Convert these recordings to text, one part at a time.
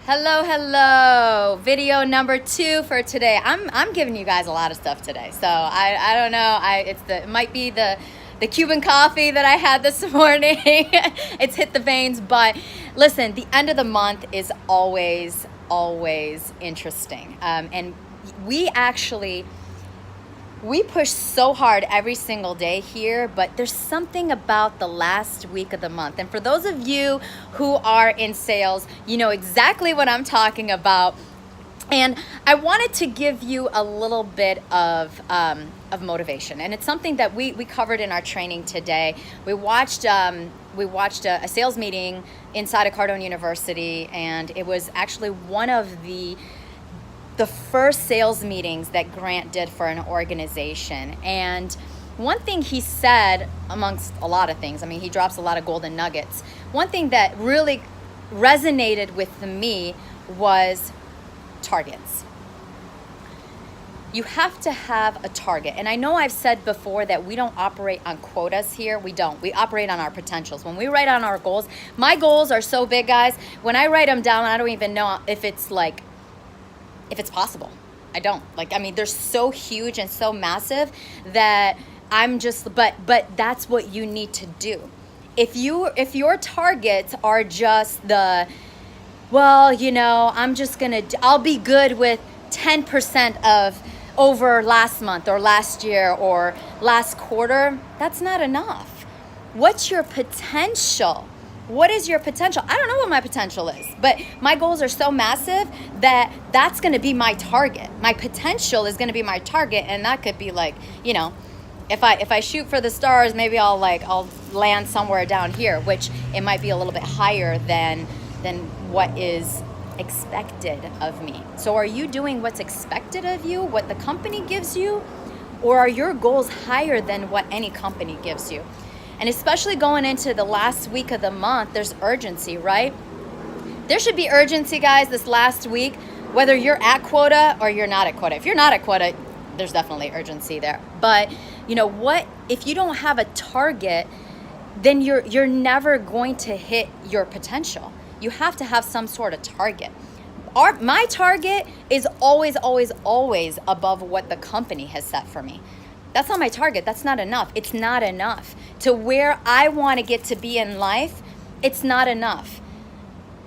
Hello, hello. Video number 2 for today. I'm giving you guys a lot of stuff today. So I don't know. It might be the Cuban coffee that I had this morning. It's hit the veins, but listen, the end of the month is always interesting. And we push so hard every single day here, but there's something about the last week of the month. And for those of you who are in sales, you know exactly what I'm talking about. And I wanted to give you a little bit of motivation. And it's something that we covered in our training today. We watched a sales meeting inside of Cardone University, and it was actually one of the first sales meetings that Grant did for an organization. And one thing he said, amongst a lot of things, I mean, he drops a lot of golden nuggets. One thing that really resonated with me was targets. You have to have a target. And I know I've said before that we don't operate on quotas here. We don't. We operate on our potentials. When we write on our goals, my goals are so big, guys. When I write them down, I don't even know if it's possible. I don't. They're so huge and so massive that I'm just, but that's what you need to do. If your targets are just I'll be good with 10% of over last month or last year or last quarter, that's not enough. What's your potential? What is your potential? I don't know what my potential is, but my goals are so massive that that's going to be my target. My potential is going to be my target, and that could be if I shoot for the stars, maybe I'll land somewhere down here, which it might be a little bit higher than what is expected of me. So are you doing what's expected of you, what the company gives you, or are your goals higher than what any company gives you? And especially going into the last week of the month, there's urgency, right? There should be urgency, guys, this last week, whether you're at quota or you're not at quota. If you're not at quota, there's definitely urgency there. But you know what? If you don't have a target, then you're never going to hit your potential. You have to have some sort of target. My target is always above what the company has set for me. That's not my target. That's not enough. It's not enough. To where I want to get to be in life, it's not enough.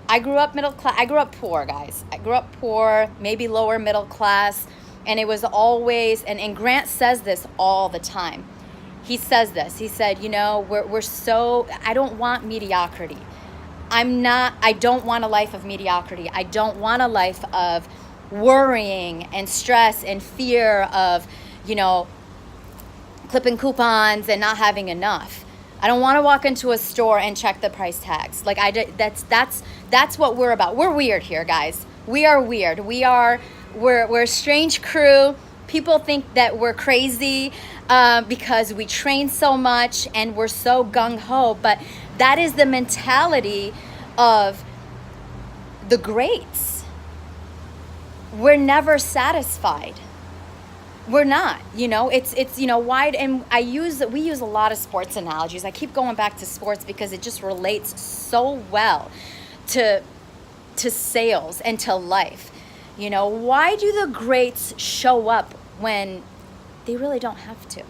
I grew up middle class. I grew up poor, guys. I grew up poor, maybe lower middle class. And it was always, and Grant says this all the time. He says this. He said, I don't want mediocrity. I don't want a life of mediocrity. I don't want a life of worrying and stress and fear of, clipping coupons and not having enough. I don't want to walk into a store and check the price tags. That's what we're about. We're weird here, guys. We are weird. We're a strange crew. People think that we're crazy because we train so much and we're so gung-ho, but that is the mentality of the greats. We're never satisfied. We're not, it's wide, and we use a lot of sports analogies. I keep going back to sports because it just relates so well to sales and to life. Why do the greats show up when they really don't have to,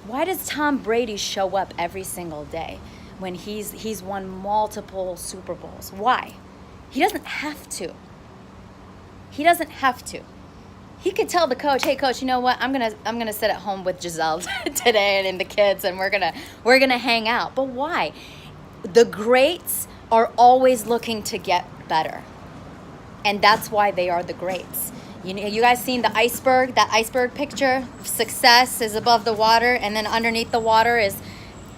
Why does Tom Brady show up every single day when he's won multiple Super Bowls? Why? He doesn't have to. He could tell the coach, "Hey, coach, you know what? I'm gonna sit at home with Giselle today and the kids, and we're gonna hang out." But why? The greats are always looking to get better, and that's why they are the greats. You guys seen the iceberg? That iceberg picture? Success is above the water, and then underneath the water is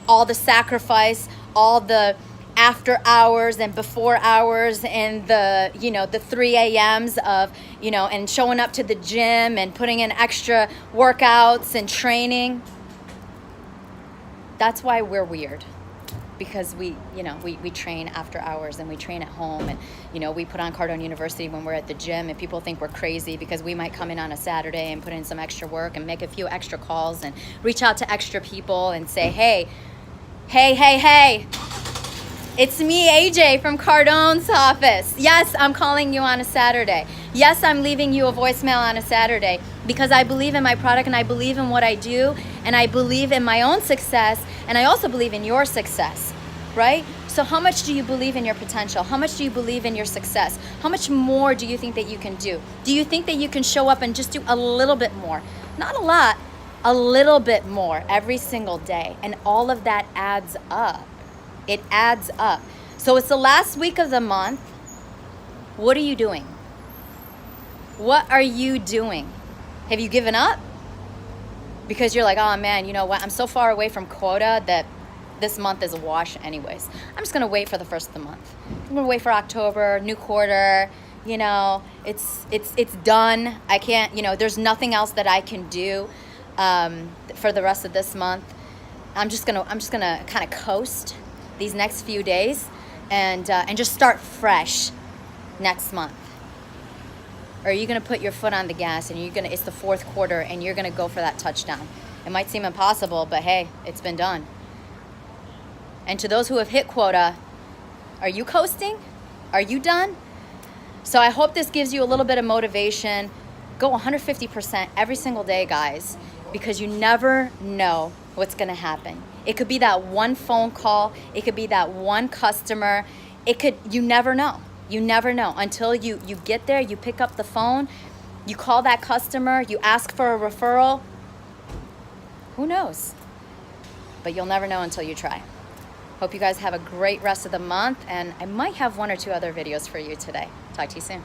all the sacrifice, all the after hours and before hours, and the 3 a.m.s of, and showing up to the gym and putting in extra workouts and training. That's why we're weird, because we train after hours and we train at home, and, we put on Cardone University when we're at the gym, and people think we're crazy because we might come in on a Saturday and put in some extra work and make a few extra calls and reach out to extra people and say, hey, It's me, AJ, from Cardone's office. Yes, I'm calling you on a Saturday. Yes, I'm leaving you a voicemail on a Saturday because I believe in my product and I believe in what I do and I believe in my own success and I also believe in your success, right? So how much do you believe in your potential? How much do you believe in your success? How much more do you think that you can do? Do you think that you can show up and just do a little bit more? Not a lot, a little bit more every single day. And all of that adds up. It adds up. So it's the last week of the month. What are you doing? What are you doing? Have you given up? Because you're like, oh man, you know what? I'm so far away from quota that this month is a wash anyways. I'm just gonna wait for the first of the month. I'm gonna wait for October, new quarter, you know, it's done. I can't, you know, there's nothing else that I can do for the rest of this month. I'm just gonna kind of coast these next few days and just start fresh next month. Or are you gonna put your foot on the gas and it's the fourth quarter and you're gonna go for that touchdown? It might seem impossible, but hey, it's been done. And to those who have hit quota, are you coasting? Are you done? So I hope this gives you a little bit of motivation. Go 150% every single day, guys, because you never know what's gonna happen. It could be that one phone call. It could be that one customer. You never know. You never know until you get there, you pick up the phone, you call that customer, you ask for a referral. Who knows? But you'll never know until you try. Hope you guys have a great rest of the month, and I might have one or two other videos for you today. Talk to you soon.